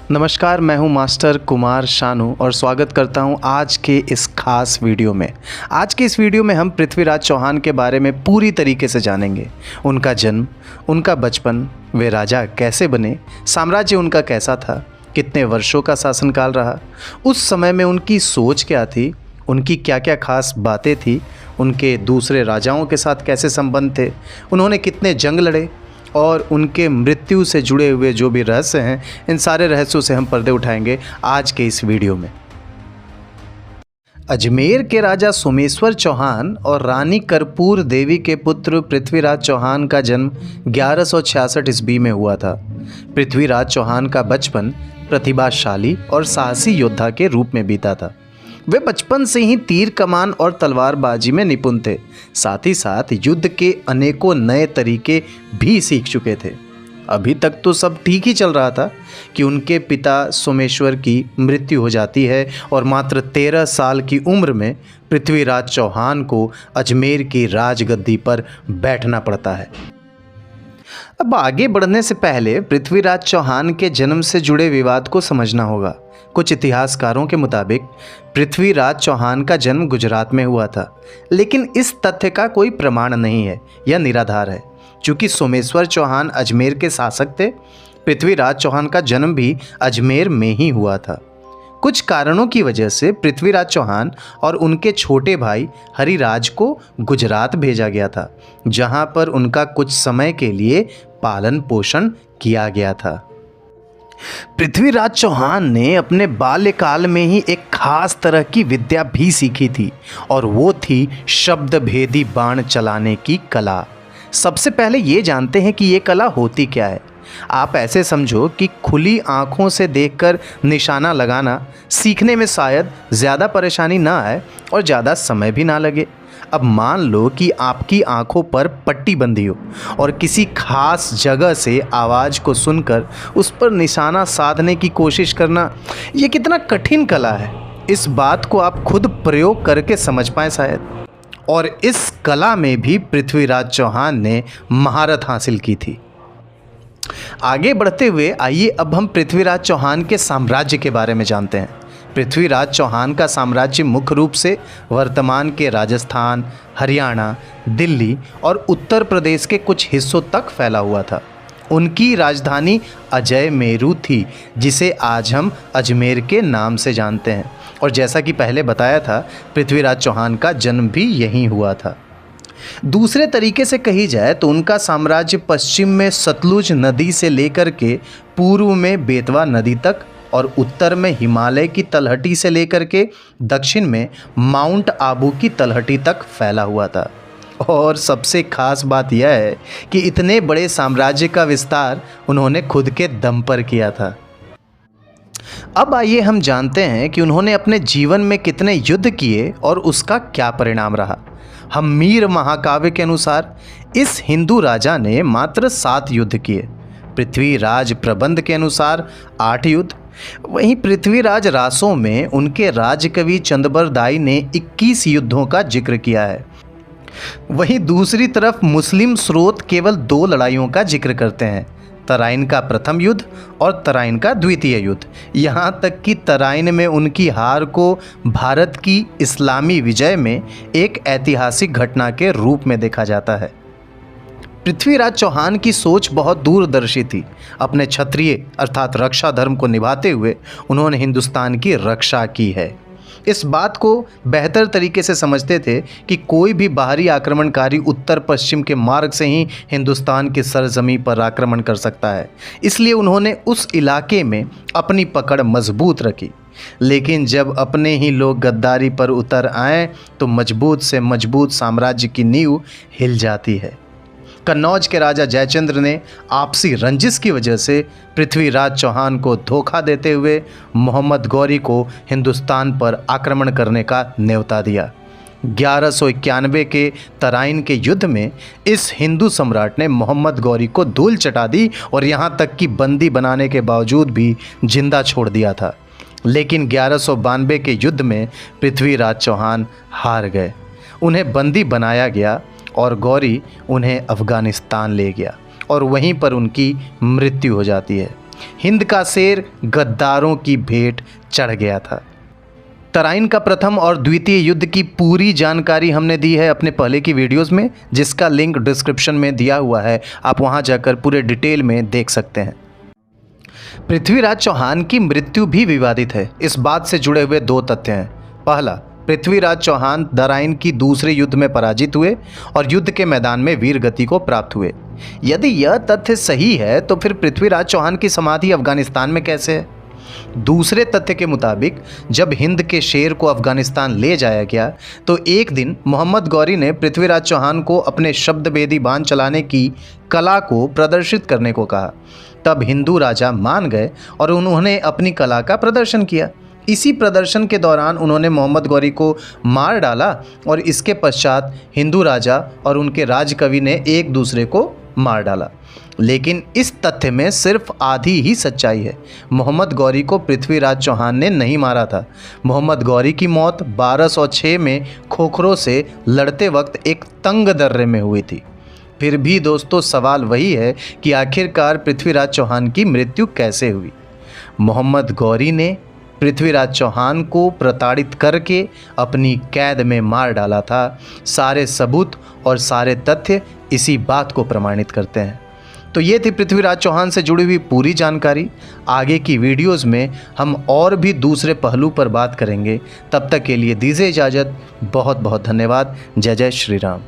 नमस्कार, मैं हूं मास्टर कुमार शानू और स्वागत करता हूं आज के इस खास वीडियो में। आज के इस वीडियो में हम पृथ्वीराज चौहान के बारे में पूरी तरीके से जानेंगे। उनका जन्म, उनका बचपन, वे राजा कैसे बने, साम्राज्य उनका कैसा था, कितने वर्षों का शासनकाल रहा, उस समय में उनकी सोच क्या थी, उनकी क्या क्या खास बातें थी, उनके दूसरे राजाओं के साथ कैसे संबंध थे, उन्होंने कितने जंग लड़े और उनके मृत्यु से जुड़े हुए जो भी रहस्य हैं, इन सारे रहस्यों से हम पर्दे उठाएंगे आज के इस वीडियो में। अजमेर के राजा सोमेश्वर चौहान और रानी कर्पूर देवी के पुत्र पृथ्वीराज चौहान का जन्म 1166 ईस्वी में हुआ था। पृथ्वीराज चौहान का बचपन प्रतिभाशाली और साहसी योद्धा के रूप में बीता था। वे बचपन से ही तीर कमान और तलवारबाजी में निपुण थे। साथ ही साथ युद्ध के अनेकों नए तरीके भी सीख चुके थे। अभी तक तो सब ठीक ही चल रहा था कि उनके पिता सोमेश्वर की मृत्यु हो जाती है और मात्र 13 साल की उम्र में पृथ्वीराज चौहान को अजमेर की राजगद्दी पर बैठना पड़ता है। अब आगे बढ़ने से पहले पृथ्वीराज चौहान के जन्म से जुड़े विवाद को समझना होगा। कुछ इतिहासकारों के मुताबिक पृथ्वीराज चौहान का जन्म गुजरात में हुआ था, लेकिन इस तथ्य का कोई प्रमाण नहीं है, यह निराधार है। चूंकि सोमेश्वर चौहान अजमेर के शासक थे, पृथ्वीराज चौहान का जन्म भी अजमेर में ही हुआ था। कुछ कारणों की वजह से पृथ्वीराज चौहान और उनके छोटे भाई हरिराज को गुजरात भेजा गया था, जहां पर उनका कुछ समय के लिए पालन पोषण किया गया था। पृथ्वीराज चौहान ने अपने बाल्यकाल में ही एक खास तरह की विद्या भी सीखी थी और वो थी शब्द भेदी बाण चलाने की कला। सबसे पहले ये जानते हैं कि ये कला होती क्या है। आप ऐसे समझो कि खुली आंखों से देखकर निशाना लगाना सीखने में शायद ज़्यादा परेशानी ना आए और ज़्यादा समय भी ना लगे। अब मान लो कि आपकी आंखों पर पट्टी बंधी हो और किसी खास जगह से आवाज़ को सुनकर उस पर निशाना साधने की कोशिश करना, ये कितना कठिन कला है, इस बात को आप खुद प्रयोग करके समझ पाएँ शायद। और इस कला में भी पृथ्वीराज चौहान ने महारत हासिल की थी। आगे बढ़ते हुए आइए अब हम पृथ्वीराज चौहान के साम्राज्य के बारे में जानते हैं। पृथ्वीराज चौहान का साम्राज्य मुख्य रूप से वर्तमान के राजस्थान, हरियाणा, दिल्ली और उत्तर प्रदेश के कुछ हिस्सों तक फैला हुआ था। उनकी राजधानी अजयमेरू थी, जिसे आज हम अजमेर के नाम से जानते हैं। और जैसा कि पहले बताया था, पृथ्वीराज चौहान का जन्म भी यहीं हुआ था। दूसरे तरीके से कही जाए तो उनका साम्राज्य पश्चिम में सतलुज नदी से लेकर के पूर्व में बेतवा नदी तक और उत्तर में हिमालय की तलहटी से लेकर के दक्षिण में माउंट आबू की तलहटी तक फैला हुआ था। और सबसे खास बात यह है कि इतने बड़े साम्राज्य का विस्तार उन्होंने खुद के दम पर किया था। अब आइए हम जानते हैं कि उन्होंने अपने जीवन में कितने युद्ध किए और उसका क्या परिणाम रहा। हम्मीर महाकाव्य के अनुसार इस हिंदू राजा ने मात्र 7 युद्ध किए। पृथ्वीराज प्रबंध के अनुसार 8 युद्ध। वहीं पृथ्वीराज रासों में उनके राजकवि चंदबरदाई ने 21 युद्धों का जिक्र किया है। वहीं दूसरी तरफ मुस्लिम स्रोत केवल 2 लड़ाइयों का जिक्र करते हैं, तराइन का प्रथम युद्ध और तराइन का द्वितीय युद्ध। यहाँ तक कि तराइन में उनकी हार को भारत की इस्लामी विजय में एक ऐतिहासिक घटना के रूप में देखा जाता है। पृथ्वीराज चौहान की सोच बहुत दूरदर्शी थी। अपने क्षत्रिय अर्थात रक्षा धर्म को निभाते हुए उन्होंने हिंदुस्तान की रक्षा की है। इस बात को बेहतर तरीके से समझते थे कि कोई भी बाहरी आक्रमणकारी उत्तर पश्चिम के मार्ग से ही हिंदुस्तान की सरजमी पर आक्रमण कर सकता है। इसलिए उन्होंने उस इलाके में अपनी पकड़ मजबूत रखी। लेकिन जब अपने ही लोग गद्दारी पर उतर आए तो मजबूत से मजबूत साम्राज्य की नींव हिल जाती है। कन्नौज के राजा जयचंद्र ने आपसी रंजिश की वजह से पृथ्वीराज चौहान को धोखा देते हुए मोहम्मद गौरी को हिंदुस्तान पर आक्रमण करने का न्योता दिया। 1191 के तराइन के युद्ध में इस हिंदू सम्राट ने मोहम्मद गौरी को धूल चटा दी और यहाँ तक कि बंदी बनाने के बावजूद भी जिंदा छोड़ दिया था। लेकिन 1192 के युद्ध में पृथ्वीराज चौहान हार गए। उन्हें बंदी बनाया गया और गौरी उन्हें अफ़गानिस्तान ले गया और वहीं पर उनकी मृत्यु हो जाती है। हिंद का शेर गद्दारों की भेंट चढ़ गया था। तराइन का प्रथम और द्वितीय युद्ध की पूरी जानकारी हमने दी है अपने पहले की वीडियोस में, जिसका लिंक डिस्क्रिप्शन में दिया हुआ है, आप वहां जाकर पूरे डिटेल में देख सकते हैं। पृथ्वीराज चौहान की मृत्यु भी विवादित है। इस बात से जुड़े हुए दो तथ्य हैं। पहला, पृथ्वीराज चौहान तराइन की दूसरे युद्ध में पराजित हुए और युद्ध के मैदान में वीर गति को प्राप्त हुए। यदि यह तथ्य सही है तो फिर पृथ्वीराज चौहान की समाधि अफगानिस्तान में कैसे है? दूसरे तथ्य के मुताबिक जब हिंद के शेर को अफगानिस्तान ले जाया गया तो एक दिन मोहम्मद गौरी ने पृथ्वीराज चौहान को अपने शब्दभेदी बाण चलाने की कला को प्रदर्शित करने को कहा। तब हिंदू राजा मान गए और उन्होंने अपनी कला का प्रदर्शन किया। इसी प्रदर्शन के दौरान उन्होंने मोहम्मद गौरी को मार डाला और इसके पश्चात हिंदू राजा और उनके राजकवि ने एक दूसरे को मार डाला। लेकिन इस तथ्य में सिर्फ आधी ही सच्चाई है। मोहम्मद गौरी को पृथ्वीराज चौहान ने नहीं मारा था। मोहम्मद गौरी की मौत 1206 में खोखरों से लड़ते वक्त एक तंग दर्रे में हुई थी। फिर भी दोस्तों सवाल वही है कि आखिरकार पृथ्वीराज चौहान की मृत्यु कैसे हुई? मोहम्मद गौरी ने पृथ्वीराज चौहान को प्रताड़ित करके अपनी कैद में मार डाला था। सारे सबूत और सारे तथ्य इसी बात को प्रमाणित करते हैं। तो ये थी पृथ्वीराज चौहान से जुड़ी हुई पूरी जानकारी। आगे की वीडियोस में हम और भी दूसरे पहलू पर बात करेंगे। तब तक के लिए दीजिए इजाज़त। बहुत बहुत धन्यवाद। जय जय श्री राम।